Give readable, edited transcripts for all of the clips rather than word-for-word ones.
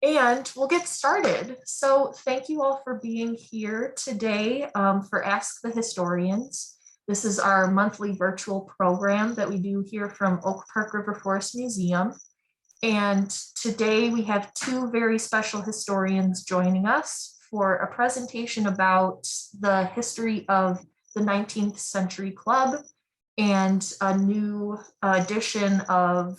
And we'll get started. So thank you all for being here today for Ask the Historians. This is our monthly virtual program that we do here from Oak Park River Forest Museum. And today we have two very special historians joining us for a presentation about the history of the 19th Century Club and a new edition of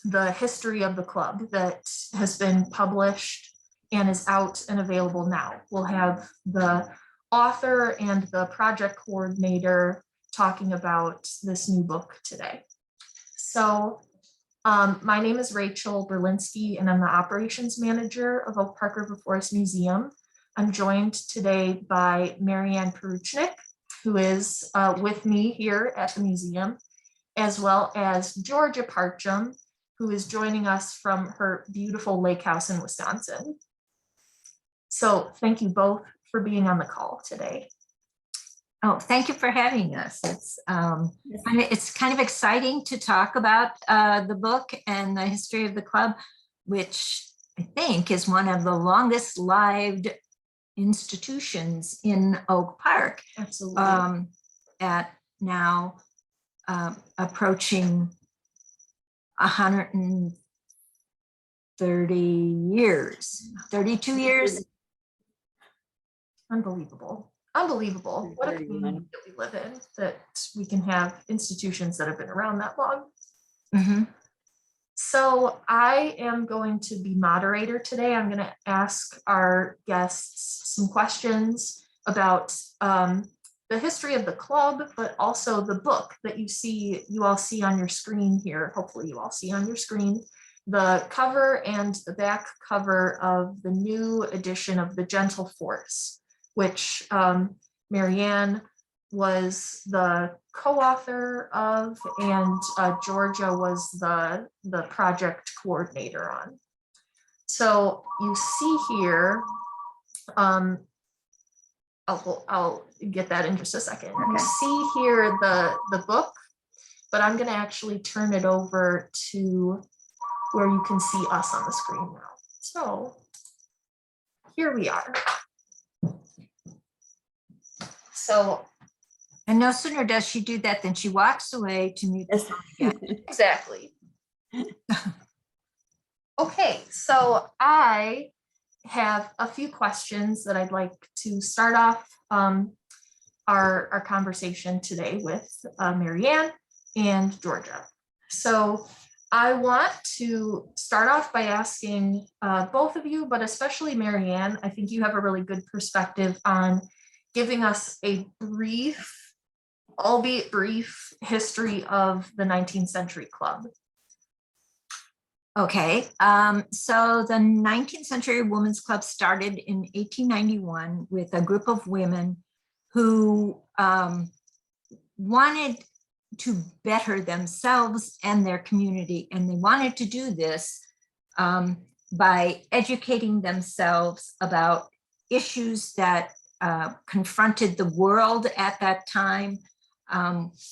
the history of the club that has been published and is out and available now. We'll have the author and the project coordinator talking about this new book today. So my name is Rachel Berlinski and I'm the operations manager of Oak Park River Forest Museum. I'm joined today by Mary Ann Porucznik, who is with me here at the museum, as well as Georga Parchem, who is joining us from her beautiful lake house in Wisconsin. So thank you both for being on the call today. Oh, thank you for having us. It's kind of exciting to talk about the book and the history of the club, which I think is one of the longest lived institutions in Oak Park. Absolutely. At now approaching 130 years, 32 years. Unbelievable. Unbelievable. What a community that we live in, that we can have institutions that have been around that long. Mm-hmm. So I am going to be moderator today. I'm going to ask our guests some questions about the history of the club, but also the book that you all see on your screen here. Hopefully you all see on your screen the cover and the back cover of the new edition of The Gentle Force, which Mary Ann was the co-author of, and Georgia was the project coordinator on. So you see here, I'll get that in just a second. Okay. You see here the book, but I'm going to actually turn it over to where you can see us on the screen now. So here we are. So, and no sooner does she do that than she walks away to mute the phone again. Exactly. Okay, so I have a few questions that I'd like to start off our conversation today with Mary Ann and Georgia. So I want to start off by asking both of you, but especially Mary Ann, I think you have a really good perspective on giving us a brief, albeit brief, history of the 19th Century Club. Okay, so the 19th Century Women's Club started in 1891 with a group of women who wanted to better themselves and their community. And they wanted to do this by educating themselves about issues that confronted the world at that time,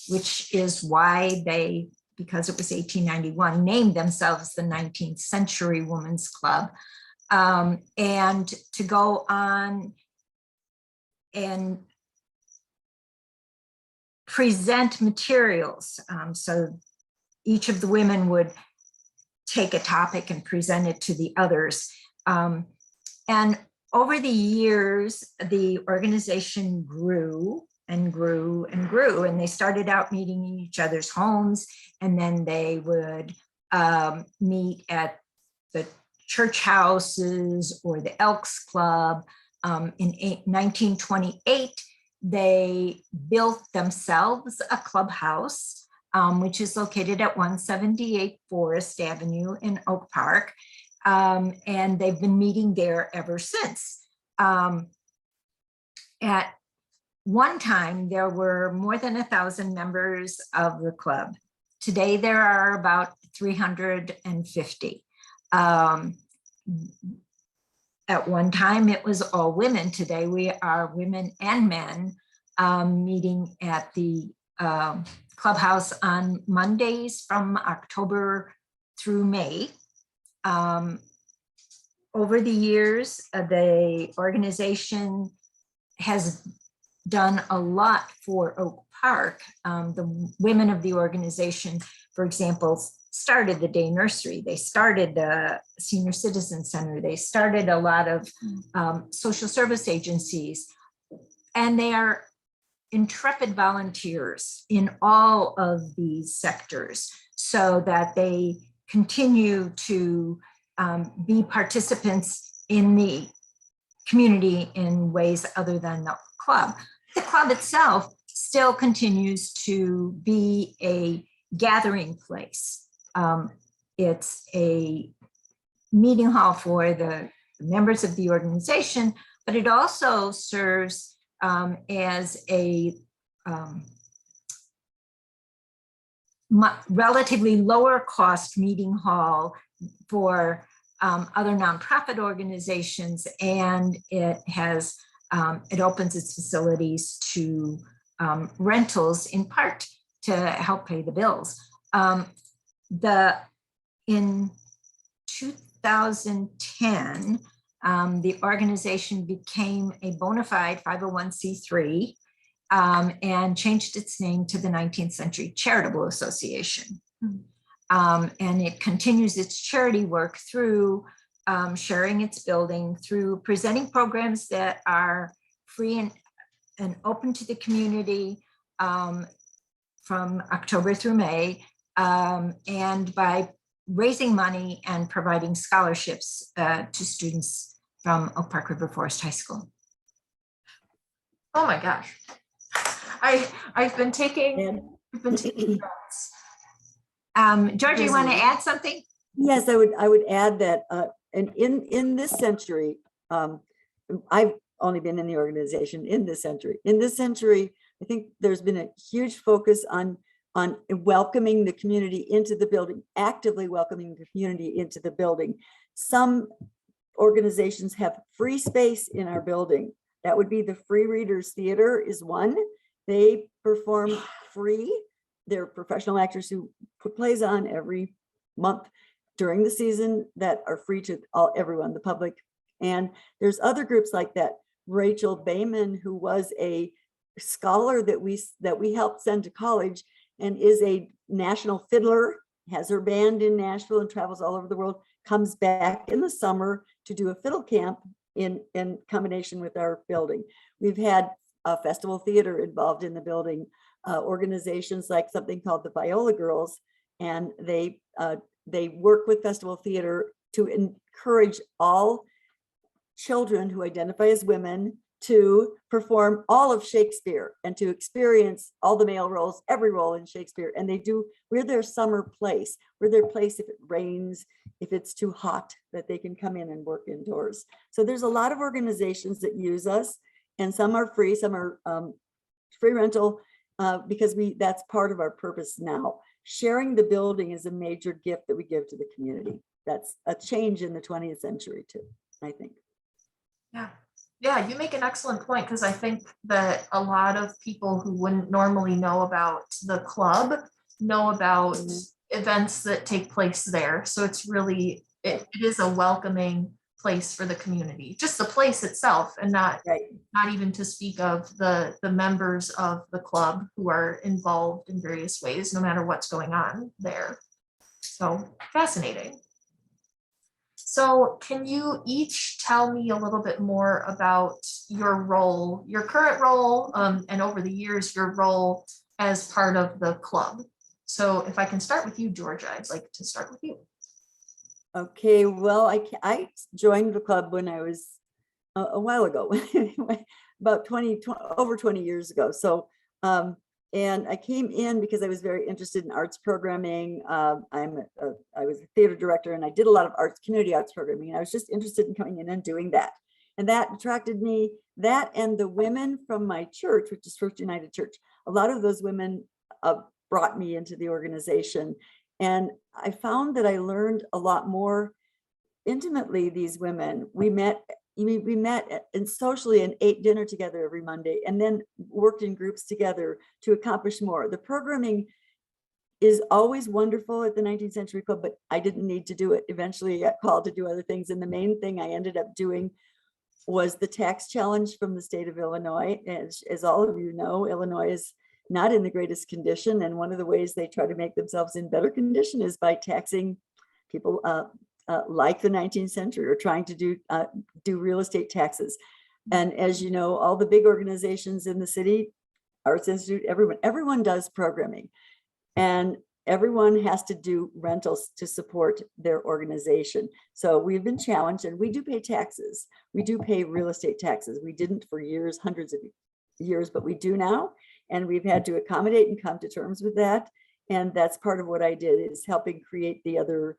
which is why they, because it was 1891, named themselves the 19th Century Women's Club, and to go on and present materials. So each of the women would take a topic and present it to the others. And over the years, the organization grew and grew and grew, and they started out meeting in each other's homes, and then they would meet at the church houses or the Elks Club. In 1928, they built themselves a clubhouse, which is located at 178 Forest Avenue in Oak Park. And they've been meeting there ever since. At one time, there were more than 1,000 members of the club. Today, there are about 350. At one time, it was all women. Today, we are women and men meeting at the clubhouse on Mondays from October through May. Over the years, the organization has done a lot for Oak Park. The women of the organization, for example, started the day nursery. They started the senior citizen center. They started a lot of social service agencies, and they are intrepid volunteers in all of these sectors so that they continue to be participants in the community in ways other than the club. The club itself still continues to be a gathering place. It's a meeting hall for the members of the organization, but it also serves as a relatively lower cost meeting hall for other nonprofit organizations, and it has it opens its facilities to rentals in part to help pay the bills. In 2010, the organization became a bona fide 501c3 and changed its name to the 19th Century Charitable Association. And it continues its charity work through sharing its building, through presenting programs that are free and open to the community from October through May, and by raising money and providing scholarships to students from Oak Park River Forest High School. Oh my gosh. I've been taking notes. Georgia, you want to add something? Yes, I would add that and in this century, I've only been in the organization in this century. In this century, I think there's been a huge focus on welcoming the community into the building, actively welcoming the community into the building. Some organizations have free space in our building. That would be the Free Readers Theater is one. They perform free. They're professional actors who put plays on every month during the season that are free to everyone, the public. And there's other groups like that. Rachel Bayman, who was a scholar that we helped send to college and is a national fiddler, has her band in Nashville and travels all over the world, comes back in the summer to do a fiddle camp in combination with our building. We've had a festival theater involved in the building, organizations like something called the Viola Girls, and they work with festival theater to encourage all children who identify as women to perform all of Shakespeare and to experience all the male roles, every role in Shakespeare. And we're their summer place. We're their place if it rains, if it's too hot, that they can come in and work indoors. So there's a lot of organizations that use us, and some are free, some are free rental, because that's part of our purpose now. Sharing the building is a major gift that we give to the community. That's a change in the 20th century too, I think. Yeah, you make an excellent point, because I think that a lot of people who wouldn't normally know about the club know about events that take place there. So it's really, it is a welcoming place for the community, just the place itself, and not even to speak of the members of the club who are involved in various ways, no matter what's going on there. So fascinating. So can you each tell me a little bit more about your role, your current role, and over the years, your role as part of the club? So if I can start with you, Georgia, I'd like to start with you. Okay, well, I joined the club when I was a while ago, about over 20 years ago. So, and I came in because I was very interested in arts programming. I was a theater director, and I did a lot of community arts programming. And I was just interested in coming in and doing that. And that attracted me, that and the women from my church, which is First United Church. A lot of those women brought me into the organization. And I found that I learned a lot more intimately these women. We met and socially and ate dinner together every Monday, and then worked in groups together to accomplish more. The programming is always wonderful at the 19th Century Club, but I didn't need to do it. Eventually I got called to do other things. And the main thing I ended up doing was the tax challenge from the state of Illinois. As all of you know, Illinois is not in the greatest condition. And one of the ways they try to make themselves in better condition is by taxing people like the 19th century, or trying to do real estate taxes. And as you know, all the big organizations in the city, Arts Institute, everyone does programming, and everyone has to do rentals to support their organization. So we've been challenged, and we do pay taxes. We do pay real estate taxes. We didn't for years, hundreds of years, but we do now. And we've had to accommodate and come to terms with that. And that's part of what I did, is helping create the other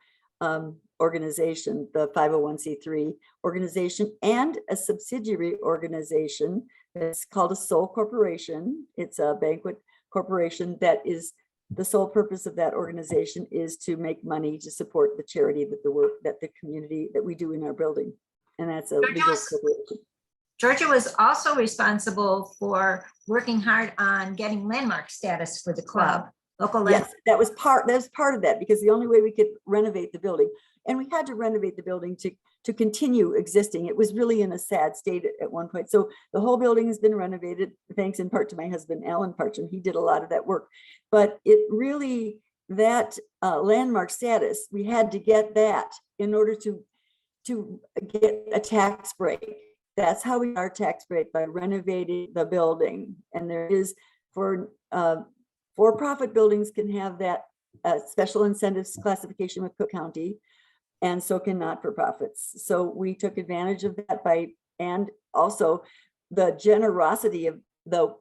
organization, the 501c3 organization, and a subsidiary organization that's called a sole corporation. It's a banquet corporation that is, the sole purpose of that organization is to make money to support the charity, that the work that the community that we do in our building. And that's a legal corporation. Georgia was also responsible for working hard on getting landmark status for the club. Local landmark. Yes, that was part of that, because the only way we could renovate the building, and we had to renovate the building to continue existing. It was really in a sad state at one point. So the whole building has been renovated, thanks in part to my husband, Alan Parchem. He did a lot of that work. But it really, that landmark status, we had to get that in order to get a tax break. That's how we got our tax break, by renovating the building. And there is, for-profit buildings can have that special incentives classification with Cook County, and so can not-for-profits. So we took advantage of that and also the generosity of the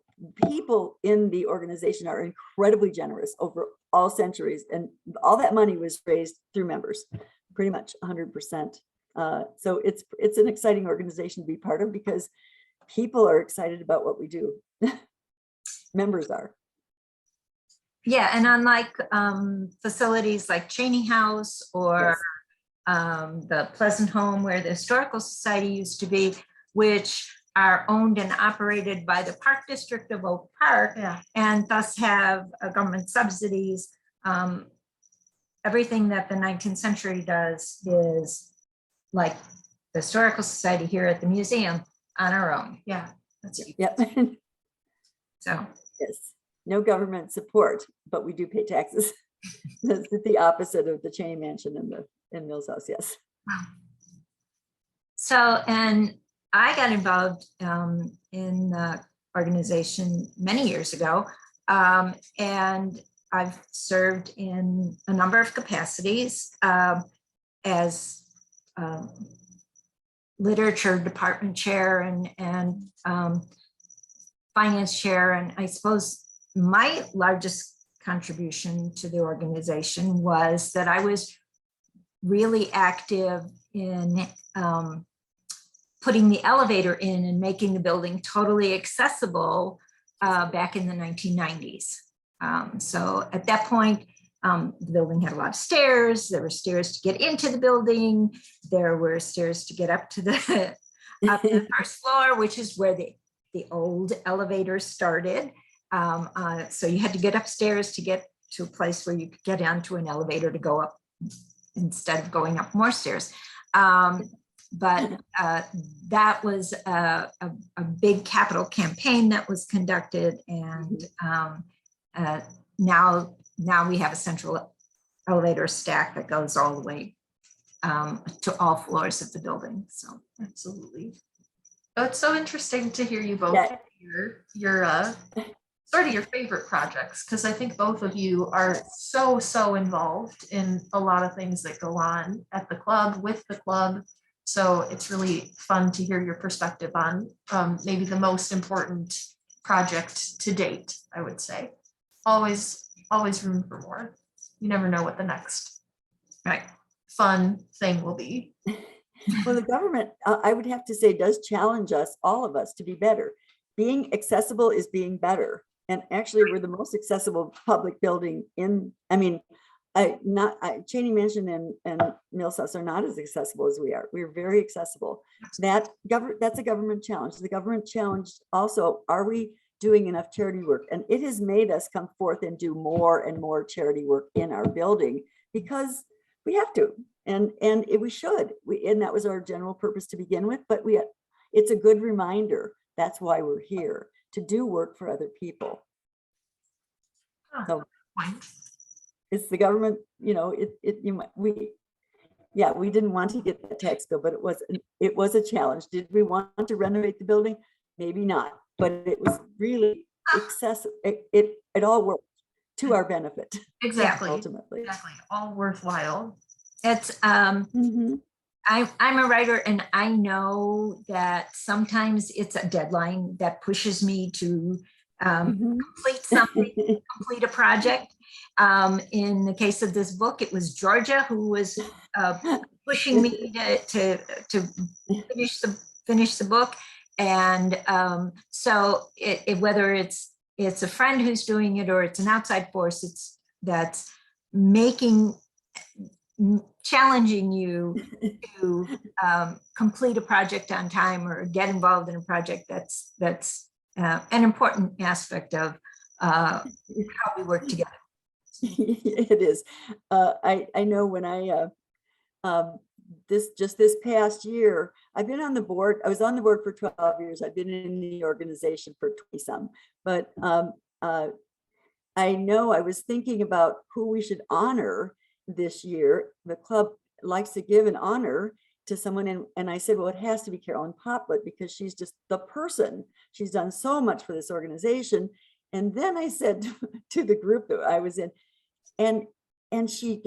people in the organization are incredibly generous over all centuries. And all that money was raised through members, pretty much 100%. So it's an exciting organization to be part of, because people are excited about what we do. Members are. Yeah, and unlike facilities like Cheney House or the Pleasant Home where the Historical Society used to be, which are owned and operated by the Park District of Oak Park, and thus have government subsidies, everything that the 19th century does is like the Historical Society here at the museum on our own. Yeah, that's it. Yep. So Yes, no government support, but we do pay taxes. That's the opposite of the Cheney Mansion in Mills House. Yes. wow. So, and I got involved in the organization many years ago, and I've served in a number of capacities as literature department chair and finance chair. And I suppose my largest contribution to the organization was that I was really active in putting the elevator in and making the building totally accessible back in the 1990s. So at that point, the building had a lot of stairs. There were stairs to get into the building. There were stairs to get up to the first floor, which is where the old elevator started. So you had to get upstairs to get to a place where you could get onto an elevator to go up instead of going up more stairs. But that was a big capital campaign that was conducted, and now we have a central elevator stack that goes all the way to all floors of the building. So Absolutely. Oh, it's so interesting to hear you both Yeah. your sort of your favorite projects, because I think both of you are so involved in a lot of things that go on at the club, with the club. So it's really fun to hear your perspective on maybe the most important project to date, I would say. Always room for more. You never know what the next fun thing will be. Well, the government, I would have to say, does challenge us, all of us, to be better. Being accessible is being better. And actually, we're the most accessible public building in, I mean, Cheney Mansion and Mills House are not as accessible as we are. We're very accessible. That's a government challenge. The government challenged also, doing enough charity work. And it has made us come forth and do more and more charity work in our building because we have to, and we should. And that was our general purpose to begin with, but it's a good reminder. That's why we're here, to do work for other people. So it's the government, we didn't want to get the tax bill, but it was a challenge. Did we want to renovate the building? Maybe not, but it was really excessive. It all worked to our benefit. Exactly. Ultimately. Exactly. All worthwhile. It's Mhm. I'm a writer, and I know that sometimes it's a deadline that pushes me to Mhm. complete something, complete a project. In the case of this book, it was Georgia who was pushing me to finish the book, and so whether it's a friend who's doing it or it's an outside force, that's challenging you to complete a project on time or get involved in a project. That's an important aspect of how we work together. It is. I know when this past year, I've been on the board. I was on the board for 12 years. I've been in the organization for 20 some, but I know I was thinking about who we should honor this year. The club likes to give an honor to someone, and I said, well, it has to be Carolyn Poplet because she's just the person. She's done so much for this organization. And then I said to the group that I was in, and didn't she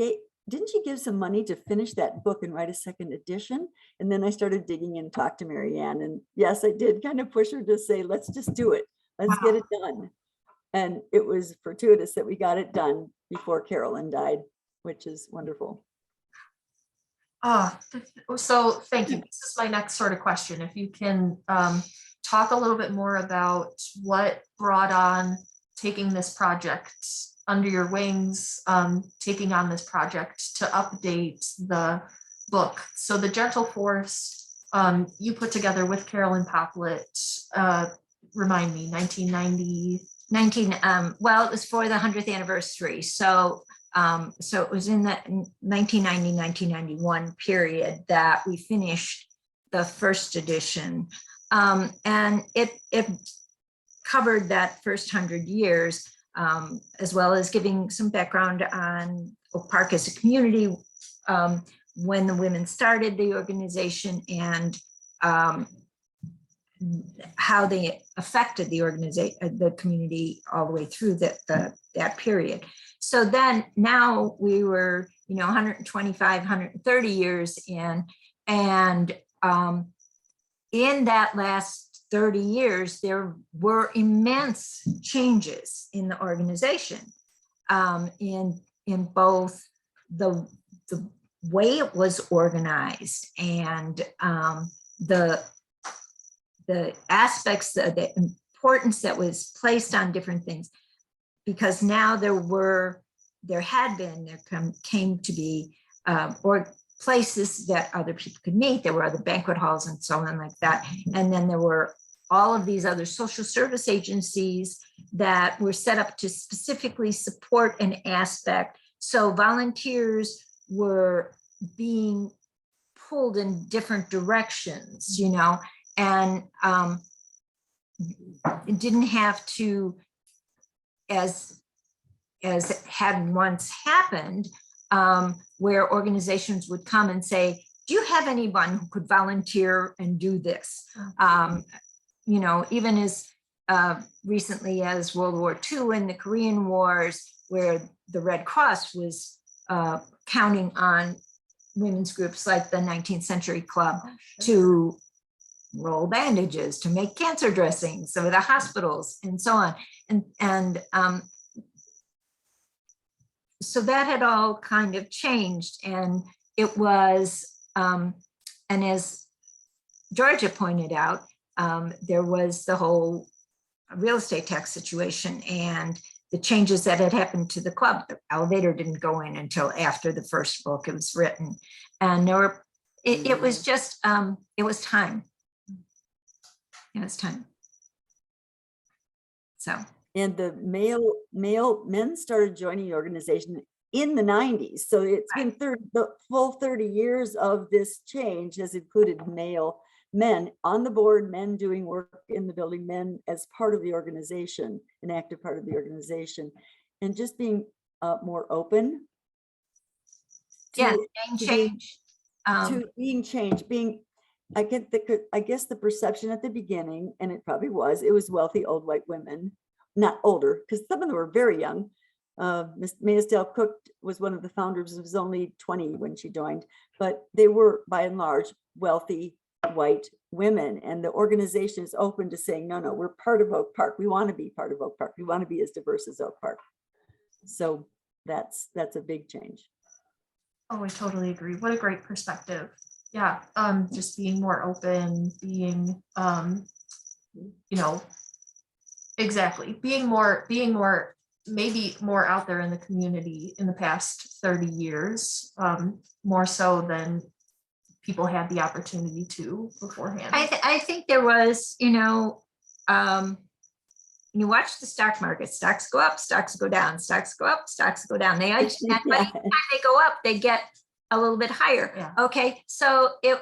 give some money to finish that book and write a second edition? And then I started digging in and talked to Mary Ann, and yes, I did kind of push her to say, let's just do it. Let's get it done. And it was fortuitous that we got it done before Carolyn died, which is wonderful. So thank you. This is my next sort of question. If you can talk a little bit more about what brought on taking this project under your wings, taking on this project to update the book. So the Gentle Force you put together with Carolyn Poplet, remind me, 1990. Well, it was for the 100th anniversary. So it was in the 1990, 1991 period that we finished the first edition. And it covered that first 100 years, as well as giving some background on Oak Park as a community, when the women started the organization, and how they affected the organization, the community, all the way through that period. So then now we were, 125, 130 years in, and in that last 30 years, there were immense changes in the organization, in both the way it was organized and the aspects, the importance that was placed on different things, because now there came to be or places that other people could meet. There were other banquet halls and so on like that. And then there were all of these other social service agencies that were set up to specifically support an aspect. So volunteers were being pulled in different directions, and it didn't have to, as had once happened, where organizations would come and say, do you have anyone who could volunteer and do this? Even as recently as World War II and the Korean Wars, where the Red Cross was counting on women's groups like the 19th Century Club to roll bandages, to make cancer dressings, so the hospitals and so on. And so that had all kind of changed, and it was, and as Georgia pointed out, there was the whole real estate tax situation and the changes that had happened to the club. The elevator didn't go in until after the first book it was written, and it was just, it was time. It was time. So, And the men started joining the organization in the 90s. So it's been the full 30 years of this change has included men on the board, men doing work in the building, men as part of the organization, an active part of the organization, and just being more open yeah, to and change. being changed, I guess the perception at the beginning, and it probably was, it was wealthy old white women, not older, because some of them were very young. Miss Maysdale Cook was one of the founders, was only 20 when she joined, but they were by and large wealthy white women, and the organization is open to saying, no, we're part of Oak Park. We want to be part of Oak Park. We want to be as diverse as Oak Park. So that's a big change. Oh, I totally agree. What a great perspective. Yeah, just being more open, being, exactly, being more, maybe more out there in the community in the past 30 years, more so than people had the opportunity to beforehand. I think there was, you watch the stock market, stocks go up, stocks go down, stocks go up, stocks go down. They and by the time they go up, they get a little bit higher. Yeah. Okay, so it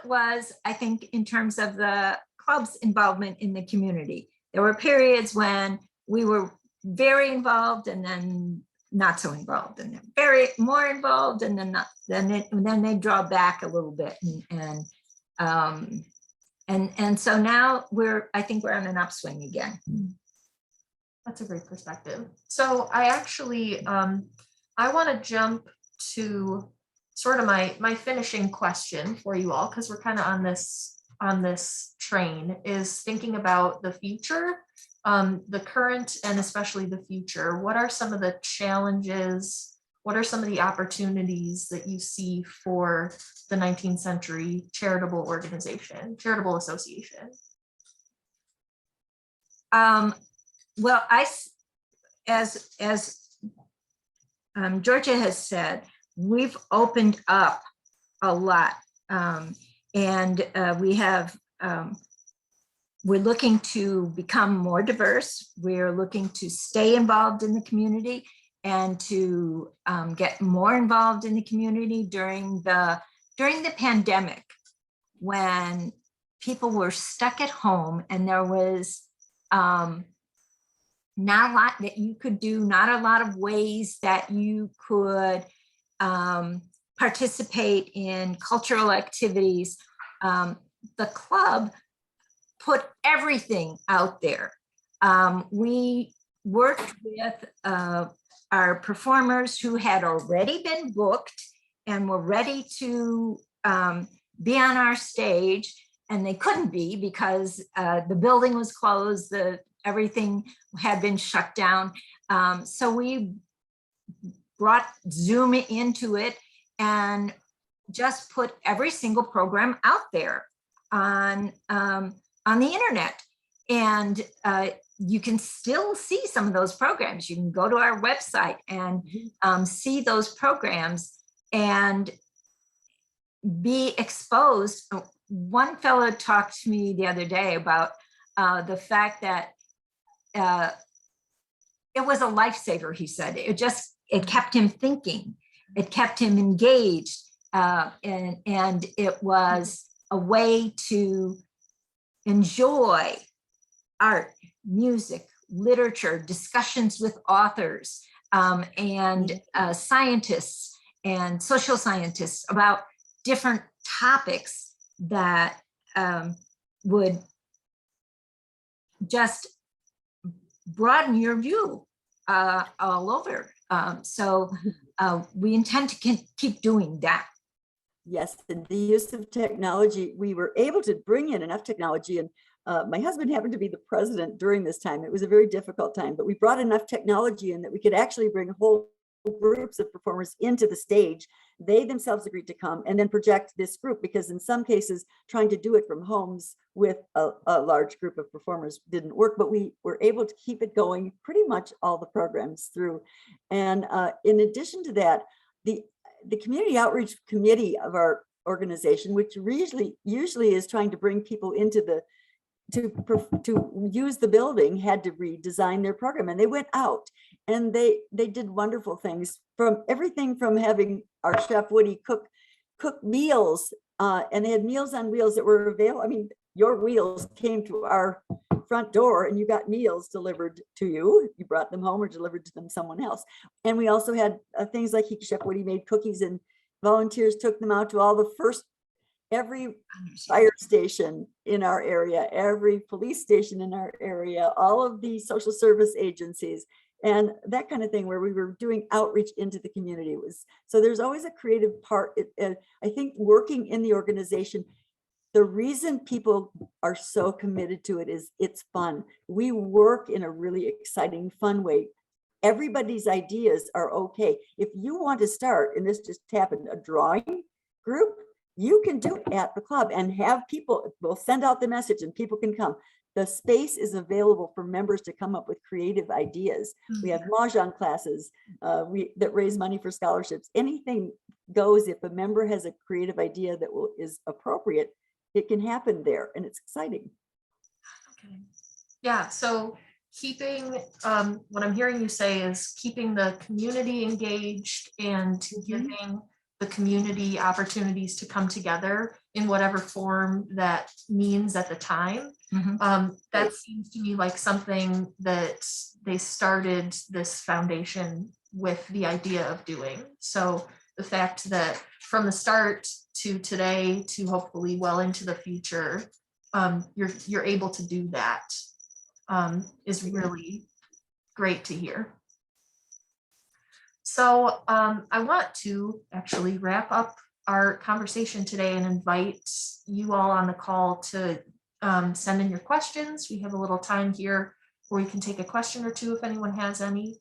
was, I think, in terms of the club's involvement in the community. There were periods when we were very involved and then not so involved, and then very more involved and then not. Then they draw back a little bit, and so now I think we're on an upswing again. That's a great perspective. So I actually, I want to jump to sort of my finishing question for you all, because we're kind of on this train, is thinking about the future, the current and especially the future. What are some of the challenges? What are some of the opportunities that you see for the 19th century charitable association? Well, as Georgia has said, we've opened up a lot, and we're looking to become more diverse. We're looking to stay involved in the community and to get more involved in the community during the pandemic, when people were stuck at home and there was not a lot that you could do, not a lot of ways that you could participate in cultural activities. The club put everything out there. We worked with our performers who had already been booked and were ready to be on our stage, and they couldn't be because the building was closed, everything had been shut down. So we brought Zoom into it and just put every single program out there on the internet. And you can still see some of those programs. You can go to our website and see those programs and be exposed. One fellow talked to me the other day about the fact that it was a lifesaver, he said. It kept him thinking, it kept him engaged, and it was a way to enjoy art, music, literature, discussions with authors, and scientists and social scientists about different topics that would just broaden your view all over. So we intend to keep doing that. Yes, and the use of technology, we were able to bring in enough technology, and my husband happened to be the president during this time. It was a very difficult time, but we brought enough technology in that we could actually bring whole groups of performers into the stage. They themselves agreed to come and then project this group, because in some cases trying to do it from homes with a large group of performers didn't work, but we were able to keep it going pretty much all the programs through. And in addition to that, the community outreach committee of our organization, which usually is trying to bring people into to use the building had to redesign their program, and they went out and they did wonderful things, from everything from having our chef Woody cook meals, and they had Meals on Wheels that were available. I mean, your wheels came to our front door and you got meals delivered to you. You brought them home or delivered to them someone else. And we also had things like Chef Woody made cookies, and volunteers took them out to all the every fire station in our area, every police station in our area, all of the social service agencies, and that kind of thing, where we were doing outreach into the community. So there's always a creative part. I think working in the organization, the reason people are so committed to it is it's fun. We work in a really exciting, fun way. Everybody's ideas are okay. If you want to start, and this just happened, a drawing group, you can do it at the club and have people, we'll send out the message and people can come. The space is available for members to come up with creative ideas. We have mahjong classes that raise money for scholarships. Anything goes. If a member has a creative idea that is appropriate, it can happen there, and it's exciting. Okay. Yeah, so keeping, what I'm hearing you say is keeping the community engaged and giving the community opportunities to come together in whatever form that means at the time. That seems to me like something that they started this foundation with the idea of doing. So the fact that from the start to today to hopefully well into the future, you're able to do that, is really great to hear. So I want to actually wrap up our conversation today and invite you all on the call to send in your questions. We have a little time here where we can take a question or two if anyone has any.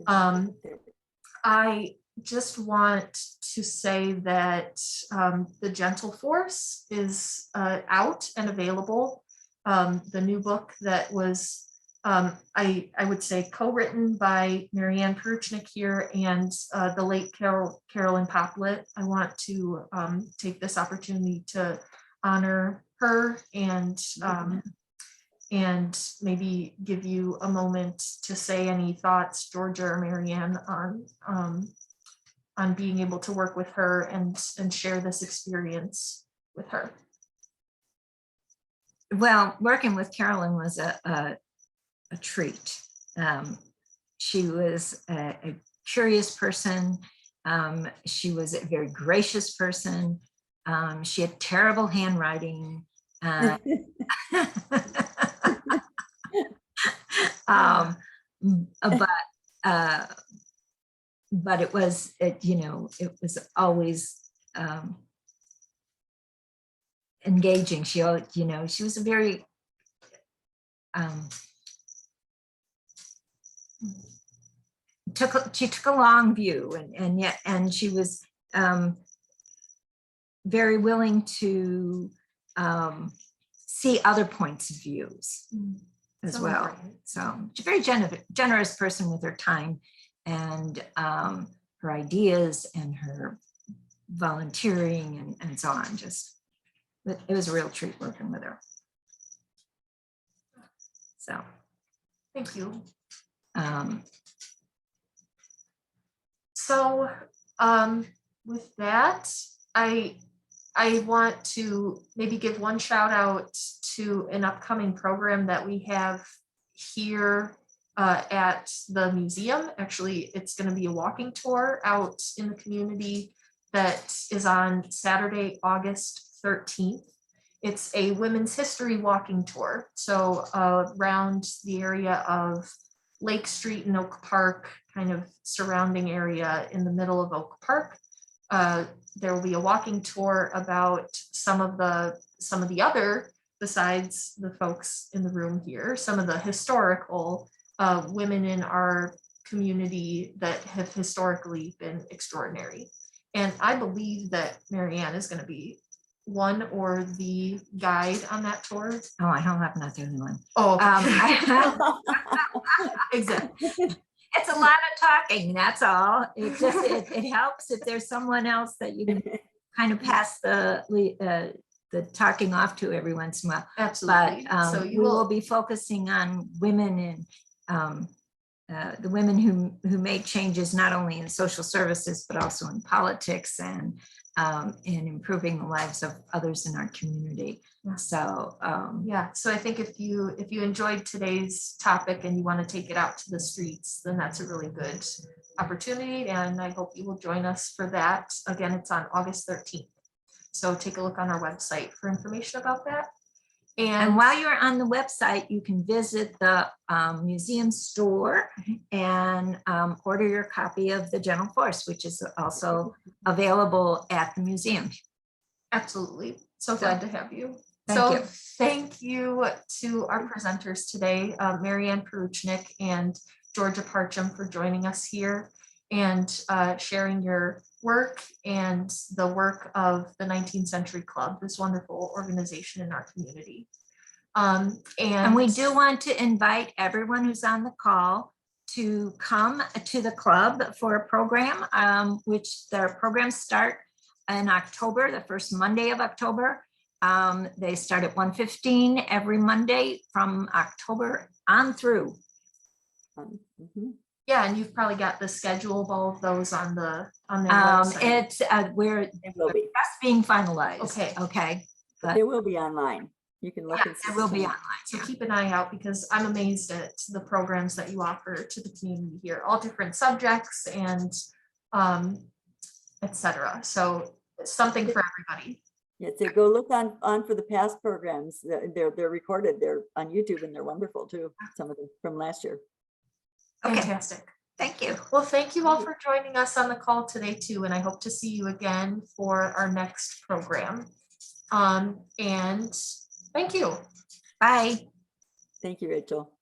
I just want to say that The Gentle Force is out and available. The new book that was, I would say, co-written by Mary Ann Porucznik here and the late Carolyn Poplet. I want to take this opportunity to honor her and maybe give you a moment to say any thoughts, Georgia or Mary Ann, on being able to work with her and share this experience with her. Well, working with Carolyn was a treat. She was a curious person. She was a very gracious person. She had terrible handwriting. But it was, it was always engaging. She was a very she took a long view, and she was very willing to see other points of views as well. Great. So she's a very generous person with her time and her ideas and her volunteering and so on. It was a real treat working with her. So thank you. With that, I want to maybe give one shout out to an upcoming program that we have here at the museum. Actually, it's going to be a walking tour out in the community that is on Saturday, August 13th. It's a women's history walking tour. So around the area of Lake Street and Oak Park, kind of surrounding area in the middle of Oak Park. There will be a walking tour about some of the other, besides the folks in the room here, some of the historical women in our community that have historically been extraordinary. And I believe that Mary Ann is going to be one or the guide on that tour. Oh, I hope I'm not the only one. Oh, exactly. It's a lot of talking, that's all. It helps if there's someone else that you can kind of pass the the talking off to every once in a while. Absolutely. But So we you will will, be focusing on women and the women who made changes not only in social services, but also in politics and in improving the lives of others in our community. Yeah. So yeah. So I think if you enjoyed today's topic and you want to take it out to the streets, then that's a really good opportunity. And I hope you will join us for that. Again, it's on August 13th. So take a look on our website for information about that. and while you're on the website, you can visit the museum store and order your copy of the General Force, which is also available at the museum. Absolutely. So glad to have you. Thank you. Thank you to our presenters today, Mary Ann Porucznik and Georga Parchem, for joining us here and sharing your work and the work of the 19th Century Club, this wonderful organization in our community. And we do want to invite everyone who's on the call to come to the club for a program, which their programs start in October, the first Monday of October. They start at 1:15 every Monday from October on through. Yeah, and you've probably got the schedule of all of those on their website. It's we're just being finalized. Okay. But they will be online. You can look and see. It will be online. So keep an eye out, because I'm amazed at the programs that you offer to the community here, all different subjects and etc. So it's something for everybody. Yeah, so go look on for the past programs. They're recorded. They're on YouTube and they're wonderful too. Some of them from last year. Okay. Fantastic. Thank you. Well, thank you all for joining us on the call today too, and I hope to see you again for our next program. And thank you. Bye. Thank you, Rachel.